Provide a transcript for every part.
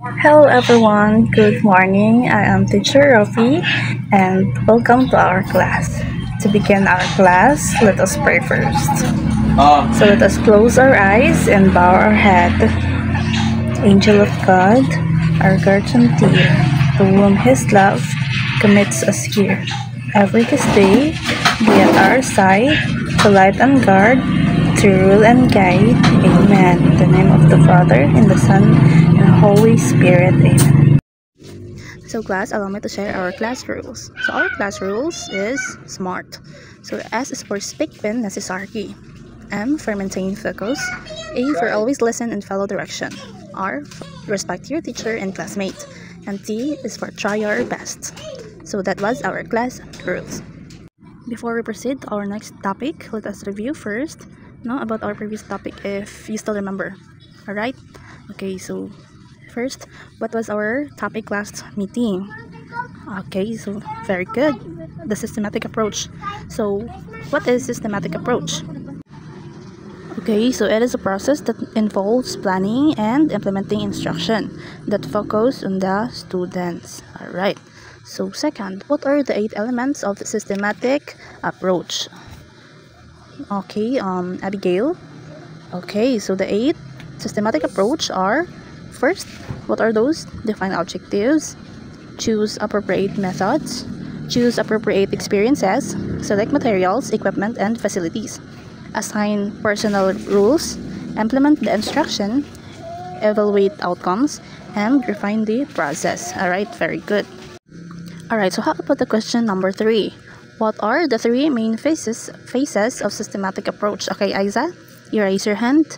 Hello everyone, good morning. I am teacher Rafi and welcome to our class. To begin our class, let us pray first. So let us close our eyes and bow our head. Angel of God, our guardian dear, to whom His love commits us here. Every His day, be at our side, to light and guard, to rule and guide. Amen. In the name of the Father, and the Son, and Holy Spirit. Amen. So class, allow me to share our class rules. So our class rules is SMART. So S is for speak when necessary. M for maintain focus. A for always listen and follow direction. R for respect your teacher and classmate. And T is for try your best. So that was our class rules. Before we proceed to our next topic, let us review first about our previous topic if you still remember. Alright? Okay, so first, what was our topic last meeting? Okay, so very good. The systematic approach. So, what is systematic approach? Okay, so it is a process that involves planning and implementing instruction that focus on the students. Alright. So second, what are the 8 elements of the systematic approach? Okay, Abigail. Okay, so the 8 systematic approach are: first, what are those? Define objectives, choose appropriate methods, choose appropriate experiences, select materials, equipment, and facilities, assign personal rules, implement the instruction, evaluate outcomes, and refine the process. Alright, very good. Alright, so how about the question number 3? What are the 3 main phases of systematic approach? Okay, Isa, you raise your hand.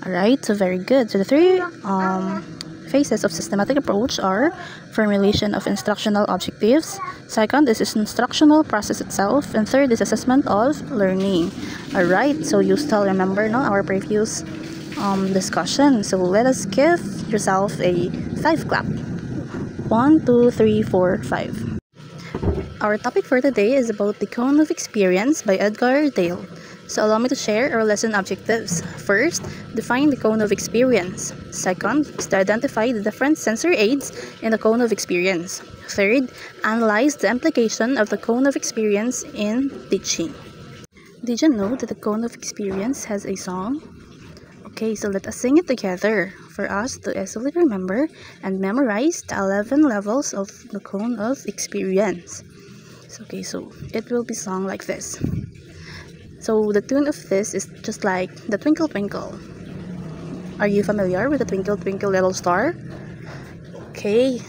Alright, so very good. So the 3 phases of systematic approach are formulation of instructional objectives, second is instructional process itself, and third is assessment of learning. Alright, so you still remember our previous discussion. So let us give yourself a 5 clap. 1, 2, 3, 4, 5. Our topic for today is about the cone of experience by Edgar Dale. So allow me to share our lesson objectives. First, define the cone of experience. Second is to identify the different sensory aids in the cone of experience. Third, analyze the implication of the cone of experience in teaching. Did you know that the cone of experience has a song? Okay, so let us sing it together for us to easily remember and memorize the 11 levels of the cone of experience. Okay, so it will be sung like this. So the tune of this is just like the Twinkle Twinkle. Are you familiar with the Twinkle Twinkle Little Star? Okay,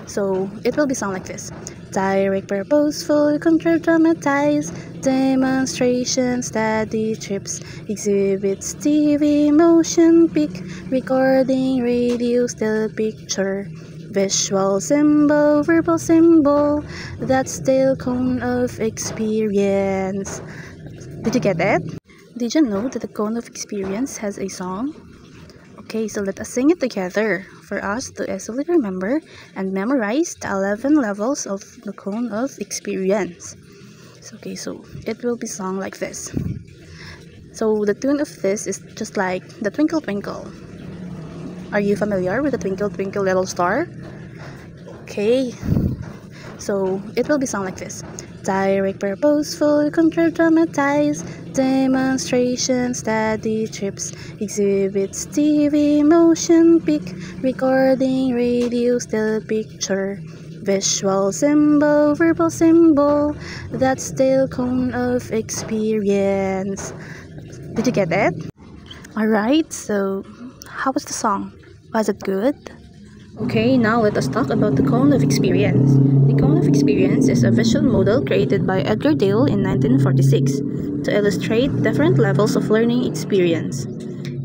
so it will be sung like this. Direct, purposeful, control, dramatize, demonstration, study trips, exhibits, TV, motion, pic, recording, radio, still picture, visual symbol, verbal symbol, that's still cone of experience. Did you get it? Did you know that the cone of experience has a song? Okay, so let us sing it together for us to easily remember and memorize the 11 levels of the cone of experience. Okay, so it will be sung like this. So the tune of this is just like the Twinkle Twinkle. Are you familiar with the Twinkle Twinkle Little Star? Okay, so it will be sung like this. Direct, purposeful, control, dramatize, demonstration, study trips, exhibits, TV, motion, pic, recording, radio, still picture, visual symbol, verbal symbol, that's still cone of experience. Did you get it? Alright, so how was the song? Was it good? Okay, now let us talk about the cone of experience. The cone of experience is a visual model created by Edgar Dale in 1946 to illustrate different levels of learning experience.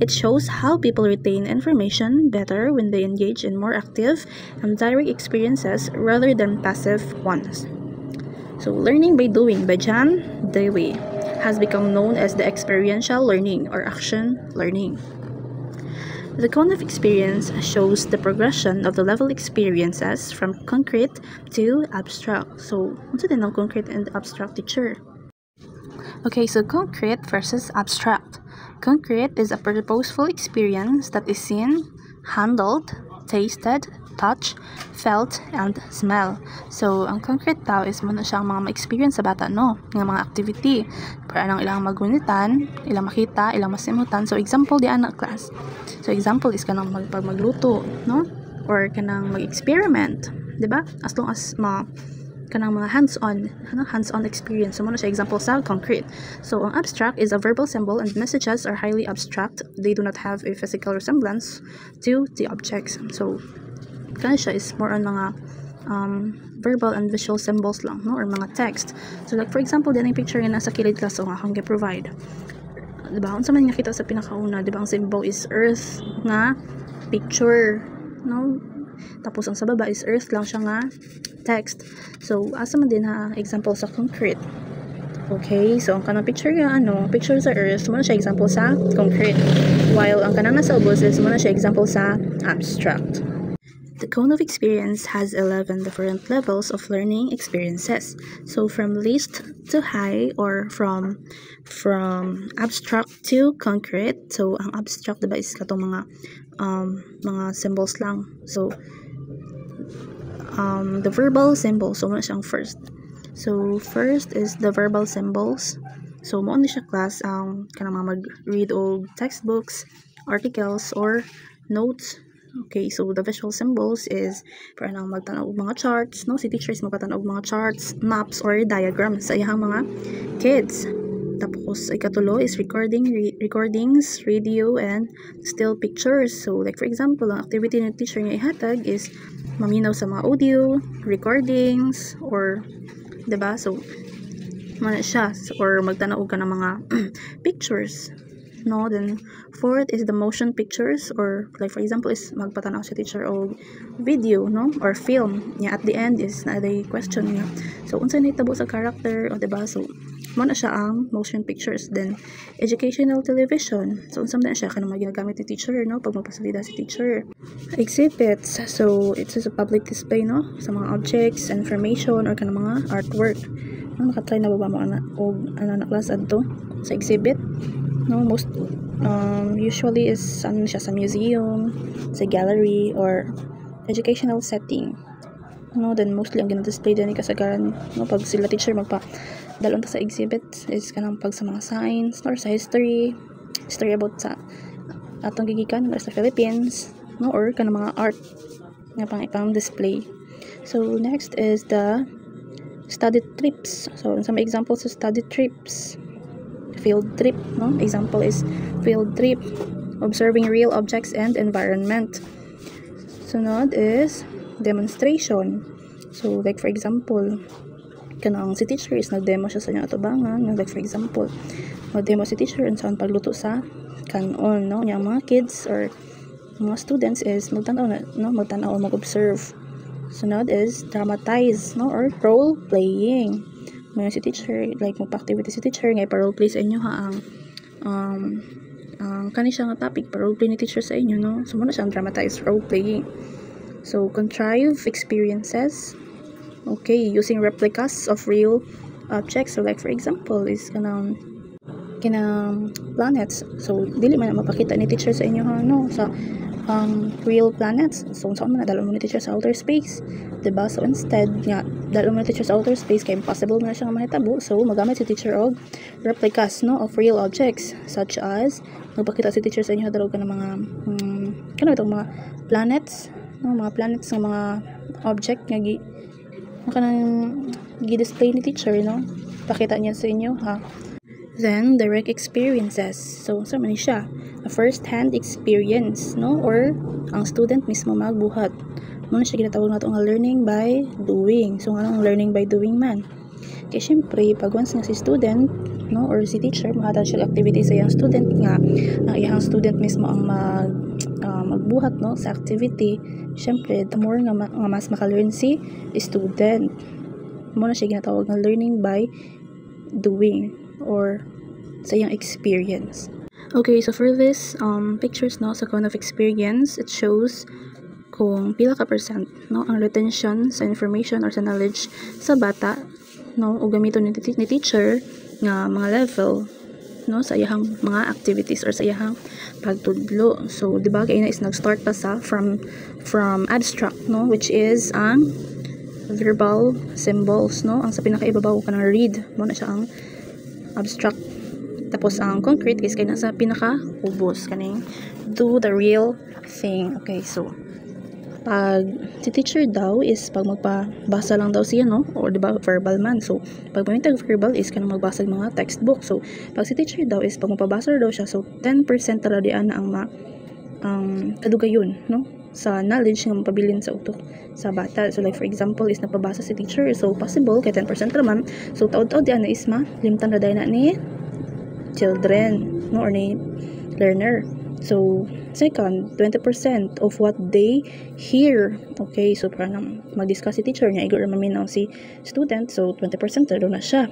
It shows how people retain information better when they engage in more active and direct experiences rather than passive ones. So, learning by doing by John Dewey has become known as the experiential learning or action learning. The cone of experience shows the progression of the level experiences from concrete to abstract. So, what's it know concrete and abstract, teacher? Okay, so concrete versus abstract. Concrete is a purposeful experience that is seen, handled, tasted, touch, felt, and smell. So, ang concrete daw is muna siyang mga ma-experience sa bata, no? Nga mga activity. Para nang ilang magunitan, ilang makita, ilang masimutan. So, example di anak class. So, example is kanang magluto, no? Or kanang mag-experiment. Diba? As long as kanang mga hands-on experience. So, muna siya example sa concrete. So, ang abstract is a verbal symbol and messages are highly abstract. They do not have a physical resemblance to the objects. So, kaya siya is more on mga verbal and visual symbols lang, no? Or mga text. So, like for example, din yung picture nga nasa kilid class o nga akong provide. Diba? Kung sa man nakita sa pinakauna, diba ang symbol is earth nga picture, no? Tapos ang sa baba is earth lang siya nga text. So, asa man din ha, example sa concrete. Okay, so ang kanang picture nga picture sa earth, muna siya example sa concrete. While ang kanang nasa ubos is muna siya example sa abstract. The cone of experience has 11 different levels of learning experiences. So from least to high, or from abstract to concrete. So ang abstract diba is katong mga symbols lang. So the verbal symbols, so muna siyang first. So first is the verbal symbols. So mo siya class ang kanang mga mag-read og textbooks, articles, or notes. Okay, so the visual symbols is para nang magtanaw og mga charts, no? Si teachers magpatanaw og mga charts, maps, or diagrams sa iyang mga kids. Tapos ikatulo is recordings, radio, and still pictures. So like for example, ang activity ng teacher niya ihatag is maminaw sa mga audio, recordings, or diba? So mana siya, or magtanaw ka ng mga pictures. No, then fourth is the motion pictures, or like for example is magpatanaw si teacher og video, no, or film. Yeah, at the end is na the question niya. So unsa nahitabo sa character, o diba? So mo na siya ang motion pictures. Then educational television. So unsa man siya kanang ginagamit ni teacher, no, pag magpasalida si teacher. Exhibits. So it is a public display, no, sa mga objects, information, or kanang mga artwork. Ano nakatry na ba mo og na class adto sa exhibit? No, most usually is siya sa museum, sa gallery, or educational setting. No, then mostly ang gina-display din ni kasagaran, no, pag sila teacher dalon ta sa exhibit is kanang pag sa mga science or sa history about sa atong gigikan or sa Philippines, no, or kanang mga art nga pang display. So next is the study trips. So some examples of study trips. Field trip, no? Example is field trip, observing real objects and environment. Sunod is demonstration. So like for example, kanang si teacher is nagdemo siya sa inyong atubangan. Like for example, nagdemo si teacher and saan pagluto sa kanon, no? Yung mga kids or mga students is magtanaw o mag-observe. Sunod is dramatize, no, or role playing. May si teacher, like magpa-activity si teacher ngay pa role play sa inyo ha ang kani siya nga topic pa role play ni teacher sa inyo, no. So muna siyang dramatized role playing. So contrive experiences. Okay, using replicas of real objects. So like for example is kanang planets. So dili man mapakita ni teacher sa inyo ha, no, sa real planets. So saan man nadalo mo ni teacher sa outer space, diba? So instead nga dalo mo ni teacher sa outer space kay impossible na siya nga mahitabo. So magamit si teacher og replicas, no, of real objects, such as magpakita si teacher sa inyo dalo ka ng mga itong mga planets, no, mga planets nga mga object nga kanang gi-display ni teacher, no, pakita niya sa inyo ha. Then direct experiences. So sa man siya a first-hand experience, no, or ang student mismo magbuhat. Muna siya ginatawag nato nga learning by doing. So anong learning by doing man? Kaya syempre pag once nga si student, no, or si teacher mahatag siya activity sa iyang student nga ang iyang student mismo ang magbuhat, no, sa activity, syempre the more nga mas maka-learn si student. Muna siya ginatawag nga learning by doing or sa iyang experience. Okay, so for this pictures, no, sa cone of experience, it shows kung pila ka percent, no, ang retention sa information or sa knowledge sa bata, no, o gamiton ni teacher nga mga level, no sa iyang mga activities or sa iyang pagtudlo. So di ba kay is nag-start ta sa from abstract, no, which is ang verbal symbols, no, ang sa pinakaibabaw kanang read mo na siya ang abstract. Tapos ang concrete is kay nasa pinaka-ubos kaning do the real thing. Okay, so pag si teacher daw is pag magpabasa lang daw siya, no, or di ba verbal man. So pag pamitag verbal is kanang magbasa ng mga textbook. So pag si teacher daw is pag magpabasa daw siya, so 10% tara diyan ang kadugayon, no, sa knowledge nga mapabilin sa utok sa bata. So like for example is napabasa si teacher, so possible kay 10% raman, so taud-taud diyan na is limtan ra na ni children, no, or ni learner. So second, 20% of what they hear. Okay, so parang mag-discuss si teacher niya, igor maminaw si student, so 20% daw na siya.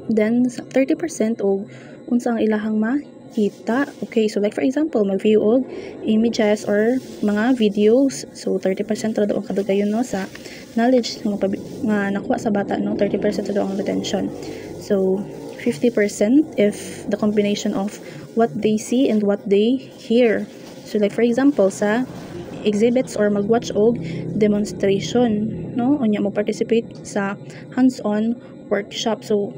Then 30% og unsa ang ilahang makita. Okay, so like for example mag-view og images or mga videos, so 30% ra daw ang kadugayon, no, sa knowledge nga nakuha sa bata, no, 30% daw ang retention. So 50% if the combination of what they see and what they hear. So like for example sa exhibits or magwatch og demonstration, no, unya mo participate sa hands-on workshop. So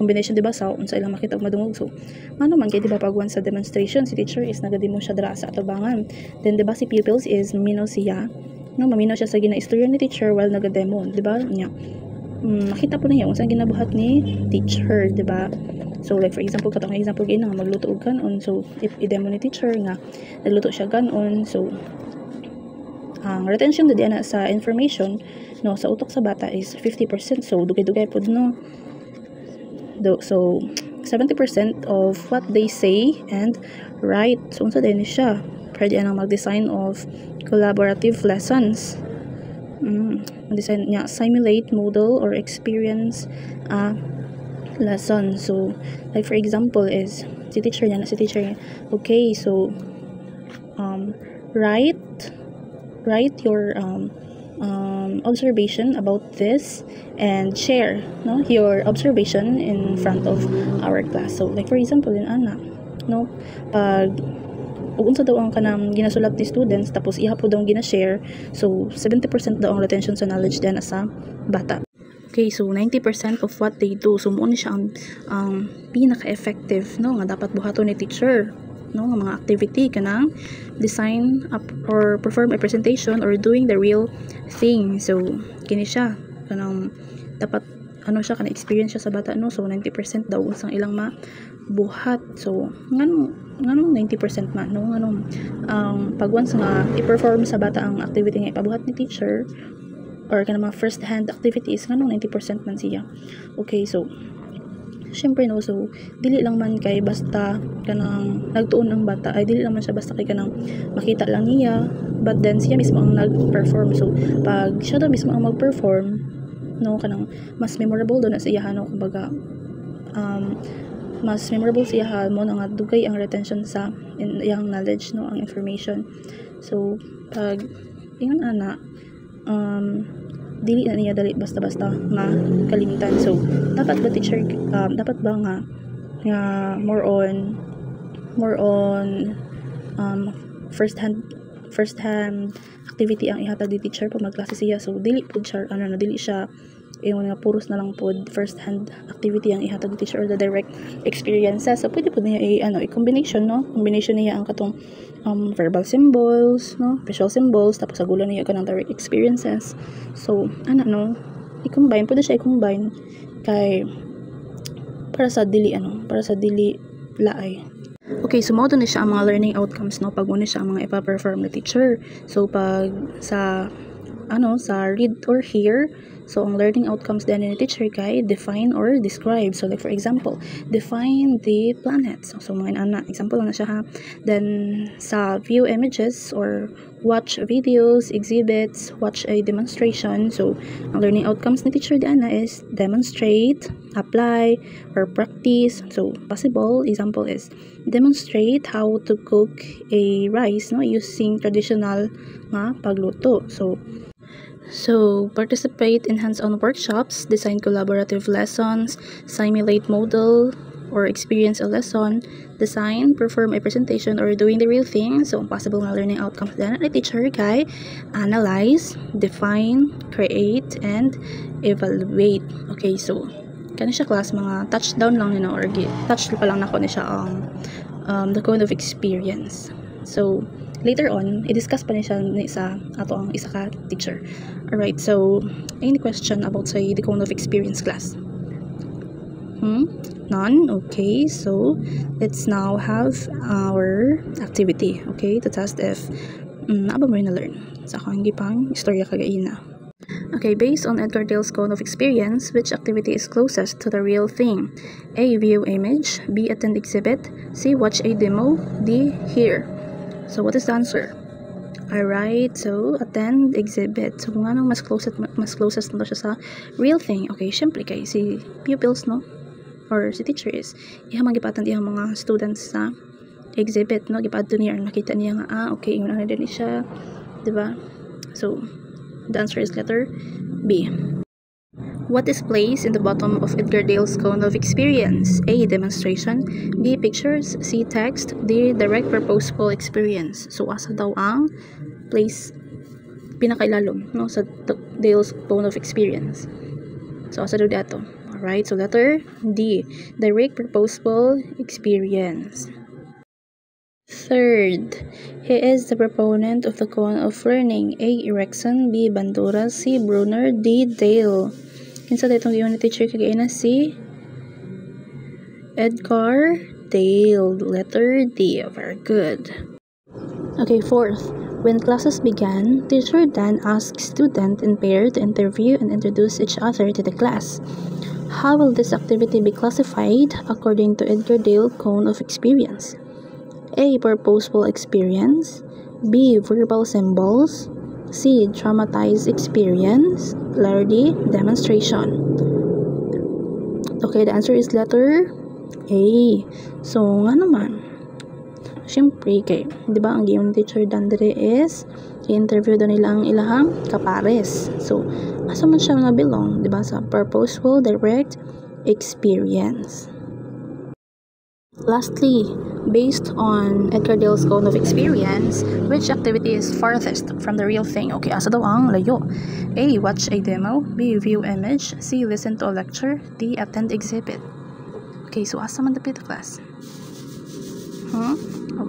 combination, diba, sa unsa ilang makita og madungog. So ano man kay, diba, pag once sa demonstration si teacher is nagademo siya dira sa atubangan, then diba si pupils is maminaw siya, no, maminaw siya sa ginaistorya ni teacher while nagademo, diba, unya makita po na yung saan ginabuhat ni teacher, diba? So like for example, katong example gay nga magluto og ganon, so if i-demo ni teacher nga nagluto siya ganon, so ang retention na diyan sa information, no, sa utok sa bata is 50%, so dugay-dugay pod, no. So 70% of what they say and write, so unsa din siya pwede nang mag-design of collaborative lessons. Design niya simulate, model, or experience lesson. So like for example is si teacher niya, okay, so write your observation about this and share, no, your observation in front of our class. So like for example in ana, no, pag ug unsa daw ang kanang ginasulat ni students tapos iha po daw gina-share, so 70% daw ang retention sa knowledge din sa bata. Okay, so 90% of what they do, so mo ni siya ang pinaka-effective, no, nga dapat buhaton ni teacher, no, nga mga activity kanang design up or perform a presentation or doing the real thing. So kini siya kanang dapat ano siya kanang experience siya sa bata, no, so 90% daw unsang ilang mabuhat. So nganong 90% man, no, nganong pag once nga i-perform sa bata ang activity nga ipabuhat ni teacher or kanang mga first hand activities, nganong 90% man siya. Okay, so syempre, no, so dili lang man kay basta kanang nagtuon ang bata, ay dili lang man siya basta kay kanang makita lang niya, but then siya mismo ang nag-perform. So pag siya daw mismo ang mag-perform, no, kanang mas memorable do na siya, no, kumbaga mas memorable siya mo nga dugay ang retention sa iyang knowledge, no, ang information. So pag ingon ana dili na niya dali basta-basta makalimtan. So dapat ba teacher dapat ba nga more on first hand activity ang ihatag di teacher pag magklase siya. So dili pud siya dili siya yung nga puros na lang pod first hand activity ang ihatag di teacher or the direct experiences. So pwede pud niya i-combination, no, combination niya ang katong verbal symbols, no, visual symbols, tapos agulan niya kanang direct experiences. So no, i-combine pwede siya i-combine kay para sa dili laay. Okay, so mao na siya ang mga learning outcomes, no, pag una siya ang mga ipa-perform na teacher. So pag sa read or hear, so ang learning outcomes din ni teacher kay define or describe. So like for example, define the planets. So mga example na siya, ha. Then sa view images or watch videos, exhibits, watch a demonstration. So ang learning outcomes ni teacher din is demonstrate, apply, or practice. So possible example is demonstrate how to cook a rice, no, using traditional nga pagluto. So participate in hands-on workshops, design collaborative lessons, simulate, model, or experience a lesson, design, perform a presentation, or doing the real thing. So, ang possible nga learning outcomes dyan ni teacher kay analyze, define, create, and evaluate. Okay, so kani siya class mga touchdown lang nino or touch pa lang nako ni siya ang the cone of experience. So later on i-discuss pa ni siya sa ato ang isa ka teacher. Alright, so any question about say the cone of experience class? None? Okay, so let's now have our activity, okay, to test if naaba mo rin na-learn sa akong gipang istorya kagaina. Okay, based on Edgar Dale's cone of experience, which activity is closest to the real thing? A. View image. B. Attend exhibit. C. Watch a demo. D. Hear. So what is the answer? Alright, so attend exhibit. So kung anong mas closest na siya sa real thing. Okay, syempre kay si pupils, no? Or si teacher is ihamang gipatan iyang mga students sa exhibit, no? Gipadto niya nakita niya nga okay, ingon na din siya, di ba? So the answer is letter B. What is placed in the bottom of Edgar Dale's cone of experience? A. Demonstration. B. Pictures. C. Text. D. Direct purposeful experience. So asa daw ang place pinakailalom, no, sa Dale's cone of experience? So asa daw dato? Alright, so letter D. Direct purposeful experience. Third, he is the proponent of the cone of learning. A. Erikson. B. Bandura. C. Brunner. D. Dale. Kinsa daytong giyon ni teacher kagaina? C. Edgar Dale. Letter D. Very good. Okay, fourth. When classes began, teacher Dan asked student in pair to interview and introduce each other to the class. How will this activity be classified according to Edgar Dale cone of experience? A. Purposeful experience. B. Verbal symbols. C. Dramatized experience. Letter D. Demonstration. Okay, the answer is letter A. So, nga naman, syempre kay, di ba, ang giyon teacher Dandre is i-interview daw nila ang ilahang kapares. So, asa man siya nga belong, di ba, sa purposeful direct experience. Lastly, based on Edgar Dale's cone of experience, which activity is farthest from the real thing? Okay, asa daw ang layo? A. Watch a demo. B. View image. C. Listen to a lecture. D. Attend exhibit. Okay, so asa man dapit class?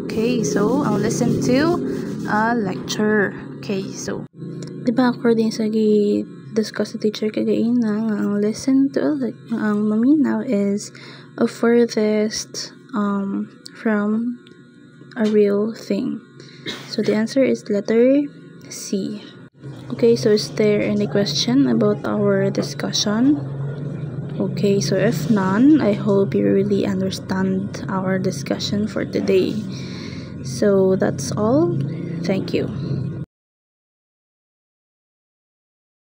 Okay, so I'll listen to a lecture. Okay, so diba according sa discuss the teacher kagaina ang listen to ang maminaw is a furthest from a real thing. So the answer is letter C. Okay, so is there any question about our discussion? Okay, so if none, I hope you really understand our discussion for today. So that's all. Thank you.